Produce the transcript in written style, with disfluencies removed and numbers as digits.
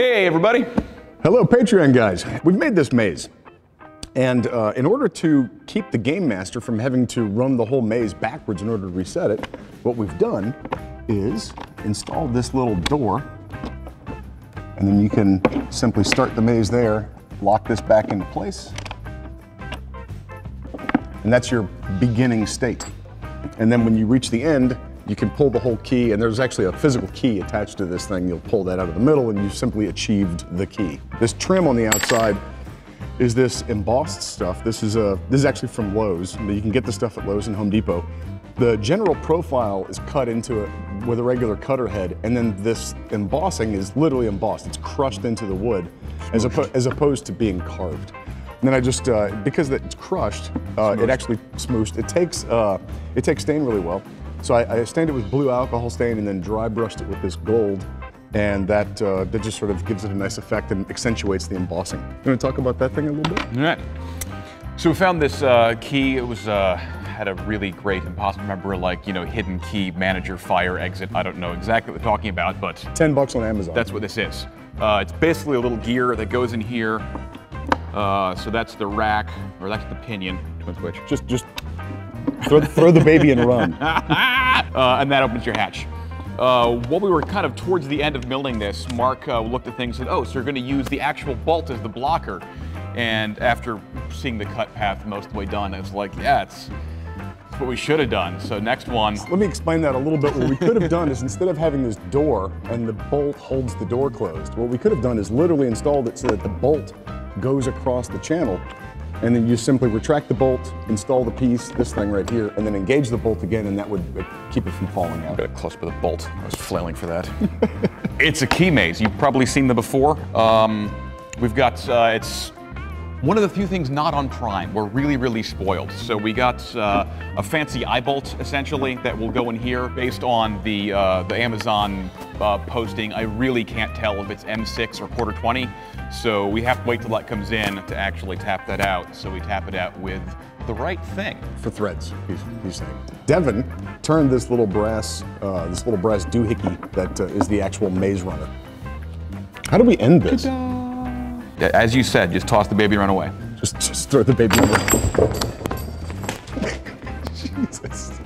Hey everybody. Hello Patreon guys. We've made this maze. And in order to keep the game master from having to run the whole maze backwards in order to reset it, what we've done is install this little door, and then you can simply start the maze there, lock this back into place, and that's your beginning state. And then when you reach the end, you can pull the whole key, and there's actually a physical key attached to this thing. You'll pull that out of the middle and you've simply achieved the key. This trim on the outside is this embossed stuff. This is actually from Lowe's. You can get the stuff at Lowe's and Home Depot. The general profile is cut into it with a regular cutter head, and then this embossing is literally embossed. It's crushed into the wood as opposed to being carved. And then I just, because it's crushed, it actually smooshed. It takes stain really well. So I stained it with blue alcohol stain and then dry brushed it with this gold. And that just sort of gives it a nice effect and accentuates the embossing. You want to talk about that thing a little bit? All right. So we found this key. It was had a really great impossible, remember, like, you know, hidden key, manager, fire, exit. I don't know exactly what we're talking about, but $10 on Amazon. That's what this is. It's basically a little gear that goes in here. So that's the rack, or that's the pinion. Which? Just throw the baby and run. And that opens your hatch. While we were kind of towards the end of building this, Mark looked at things and said, oh, so you're going to use the actual bolt as the blocker. And after seeing the cut path most of the way done, I was like, yeah, it's what we should have done. So next one. Let me explain that a little bit. What we could have done is, instead of having this door and the bolt holds the door closed, what we could have done is literally installed it so that the bolt goes across the channel. And then you simply retract the bolt, install the piece, this thing right here, and then engage the bolt again, and that would keep it from falling out. Got it close by the bolt. I was flailing for that. It's a key maze. You've probably seen them before. We've got, it's one of the few things not on Prime. We're really, really spoiled. So we got a fancy eye bolt, essentially, that will go in here based on the Amazon posting. I really can't tell if it's M6 or quarter 20. So we have to wait till that comes in to actually tap that out. So we tap it out with the right thing. For threads, he's saying. Devin turned this little brass doohickey that is the actual maze runner. How do we end this? As you said, just toss the baby and run away. Just throw the baby away. Jesus.